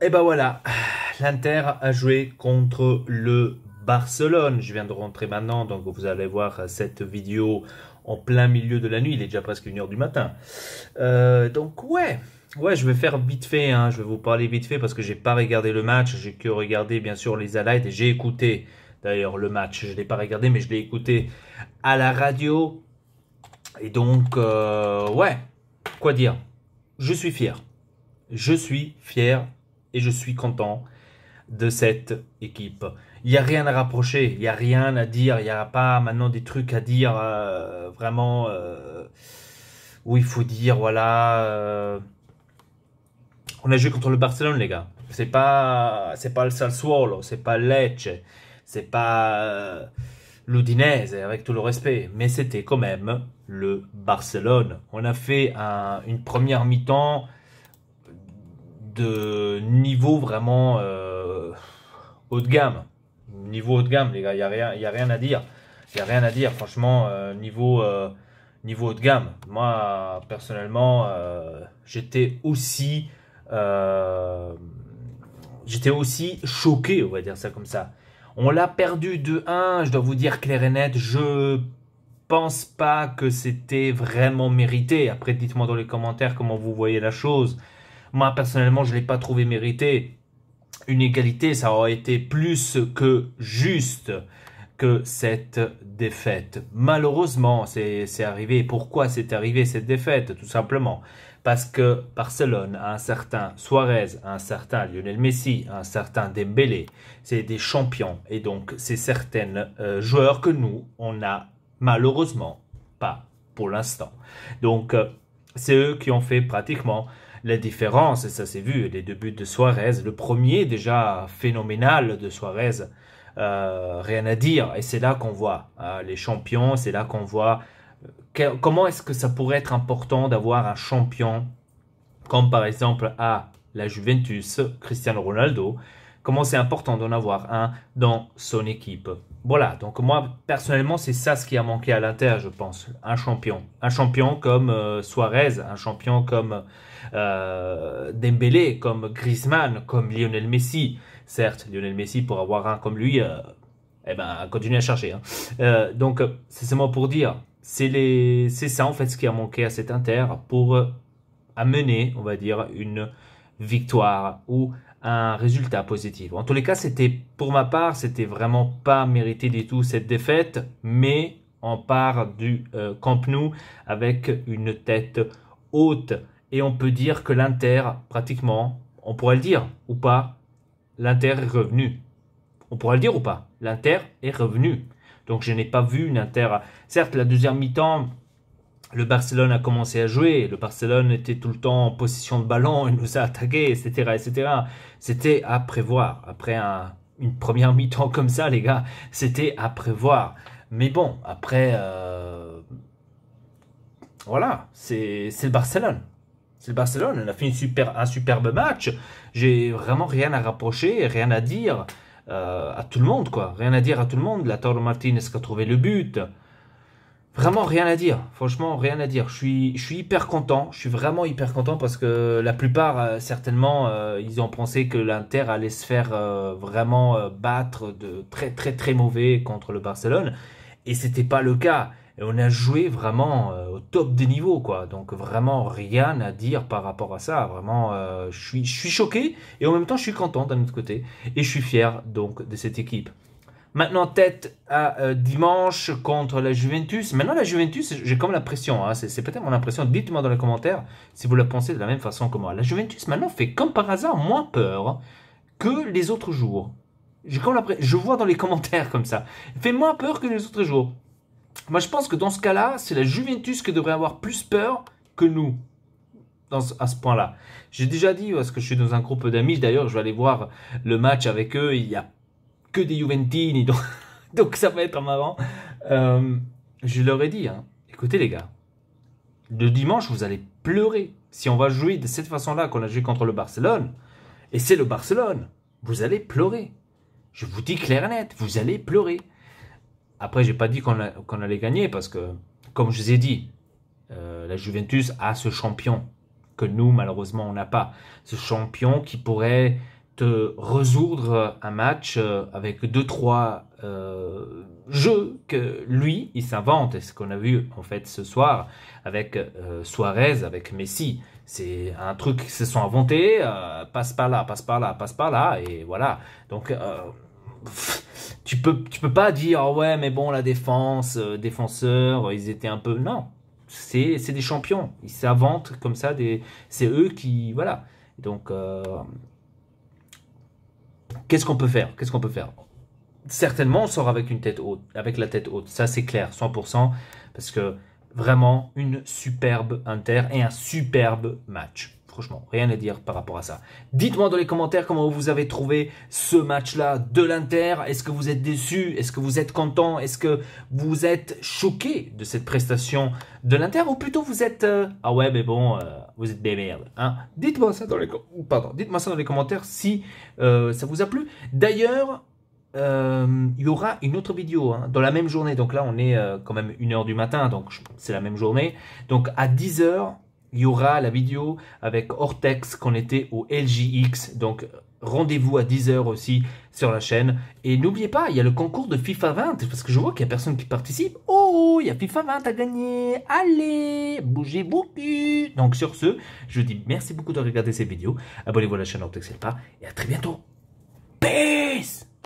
Et ben voilà, l'Inter a joué contre le Barcelone. Je viens de rentrer maintenant, donc vous allez voir cette vidéo en plein milieu de la nuit. Il est déjà presque 1 heure du matin. Donc ouais, je vais faire vite fait. Hein. Je vais vous parler vite fait parce que j'ai pas regardé le match. J'ai que regardé bien sûr les highlights et j'ai écouté d'ailleurs le match. Je l'ai pas regardé, mais je l'ai écouté à la radio. Et donc ouais, quoi dire? Je suis fier. Je suis fier et je suis content de cette équipe. Il n'y a rien à rapprocher, il n'y a rien à dire, il n'y a pas maintenant des trucs à dire vraiment où il faut dire voilà on a joué contre le Barcelone les gars. C'est pas le Sassuolo, c'est pas Lecce, c'est pas l'Udinese avec tout le respect, mais c'était quand même le Barcelone. On a fait une première mi-temps de niveau vraiment haut de gamme. Niveau haut de gamme, les gars, y a rien à dire. Il n'y a rien à dire, franchement, niveau haut de gamme. Moi, personnellement, euh, j'étais aussi choqué, on va dire ça comme ça. On l'a perdu 2-1, je dois vous dire clair et net, je pense pas que c'était vraiment mérité. Après, dites-moi dans les commentaires comment vous voyez la chose. Moi, personnellement, je ne l'ai pas trouvé mérité. Une égalité, ça aurait été plus que juste que cette défaite. Malheureusement, c'est arrivé. Pourquoi c'est arrivé cette défaite? Tout simplement parce que Barcelone a un certain Suarez, un certain Lionel Messi, un certain Dembélé. C'est des champions et donc c'est certains joueurs que nous, on n'a malheureusement pas pour l'instant. Donc c'est eux qui ont fait pratiquement la différence, et ça s'est vu, les deux buts de Suarez, le premier déjà phénoménal de Suarez, rien à dire. Et c'est là qu'on voit les champions, c'est là qu'on voit comment est-ce que ça pourrait être important d'avoir un champion comme par exemple à la Juventus, Cristiano Ronaldo, comment c'est important d'en avoir un dans son équipe. Voilà, donc moi personnellement c'est ça ce qui a manqué à l'Inter, je pense, un champion comme Suarez, un champion comme Dembélé, comme Griezmann, comme Lionel Messi. Certes, Lionel Messi pour avoir un comme lui, eh ben continue à chercher. Hein. Donc c'est seulement pour dire, c'est ça en fait ce qui a manqué à cet Inter pour amener, on va dire, une victoire ou un résultat positif. En tous les cas, c'était, pour ma part, c'était vraiment pas mérité du tout cette défaite, mais on part du Camp Nou avec une tête haute et on peut dire que l'Inter, pratiquement, on pourrait le dire ou pas, l'Inter est revenu. On pourrait le dire ou pas, l'Inter est revenu. Donc je n'ai pas vu une Inter. Certes, la deuxième mi-temps, le Barcelone a commencé à jouer, le Barcelone était tout le temps en possession de ballon, il nous a attaqué, etc., etc. C'était à prévoir. Après une première mi-temps comme ça, les gars, c'était à prévoir. Mais bon, après, voilà, c'est le Barcelone. C'est le Barcelone, on a fait un superbe match. J'ai vraiment rien à rapprocher, rien à dire à tout le monde, quoi. Rien à dire à tout le monde. Lautaro Martinez qui a trouvé le but. Vraiment rien à dire, franchement rien à dire. Je suis hyper content, je suis vraiment hyper content parce que la plupart certainement ils ont pensé que l'Inter allait se faire vraiment battre de très très très mauvais contre le Barcelone et c'était pas le cas. Et on a joué vraiment au top des niveaux quoi. Donc vraiment rien à dire par rapport à ça. Vraiment je suis choqué et en même temps je suis content d'un autre côté et je suis fier donc de cette équipe. Maintenant, tête à dimanche contre la Juventus. Maintenant, la Juventus, j'ai comme l'impression, hein, c'est peut-être mon impression, dites-moi dans les commentaires si vous la pensez de la même façon que moi. La Juventus, maintenant, fait comme par hasard moins peur que les autres jours. J'ai comme l'impression, je vois dans les commentaires comme ça. Elle fait moins peur que les autres jours. Moi, je pense que dans ce cas-là, c'est la Juventus qui devrait avoir plus peur que nous. À ce point-là. J'ai déjà dit, parce que je suis dans un groupe d'amis, d'ailleurs, je vais aller voir le match avec eux, il y a que des Juventini, donc ça va être marrant. Je leur ai dit, hein, écoutez les gars, le dimanche vous allez pleurer. Si on va jouer de cette façon-là qu'on a joué contre le Barcelone, et c'est le Barcelone, vous allez pleurer. Je vous dis clair et net, vous allez pleurer. Après, j'ai pas dit qu'on allait gagner parce que, comme je vous ai dit, la Juventus a ce champion. que nous, malheureusement, on n'a pas. Ce champion qui pourrait te résoudre un match avec 2-3 jeux que lui, il s'invente. Et ce qu'on a vu en fait ce soir avec Suarez, avec Messi. C'est un truc qu'ils se sont inventés, passe par là, passe par là, passe par là, et voilà. Donc, tu peux pas dire, oh ouais, mais bon, la défense, défenseurs, ils étaient un peu... Non, c'est des champions. Ils s'inventent comme ça, c'est eux qui... Voilà. Donc, qu'est-ce qu'on peut faire? Qu'est-ce qu'on peut faire? Certainement, on sort avec une tête haute, avec la tête haute. Ça, c'est clair, 100%, parce que vraiment, une superbe Inter et un superbe match. Franchement, rien à dire par rapport à ça. Dites-moi dans les commentaires comment vous avez trouvé ce match-là de l'Inter. Est-ce que vous êtes déçu? Est-ce que vous êtes content? Est-ce que vous êtes choqué de cette prestation de l'Inter? Ou plutôt vous êtes... ah ouais, mais bon, vous êtes des merdes. Hein? Dites-moi ça dans les dites-moi ça dans les commentaires si ça vous a plu. D'ailleurs... il y aura une autre vidéo hein, dans la même journée. Donc là, on est quand même 1h du matin, donc c'est la même journée. Donc à 10h, il y aura la vidéo avec Ortex qu'on était au LGX. Donc rendez-vous à 10h aussi sur la chaîne. Et n'oubliez pas, il y a le concours de FIFA 20, parce que je vois qu'il n'y a personne qui participe. Oh, il y a FIFA 20 à gagner. Allez, bougez-vous. Donc sur ce, je vous dis merci beaucoup de regarder cette vidéo. Abonnez-vous à la chaîne Ortex et à très bientôt. Peace.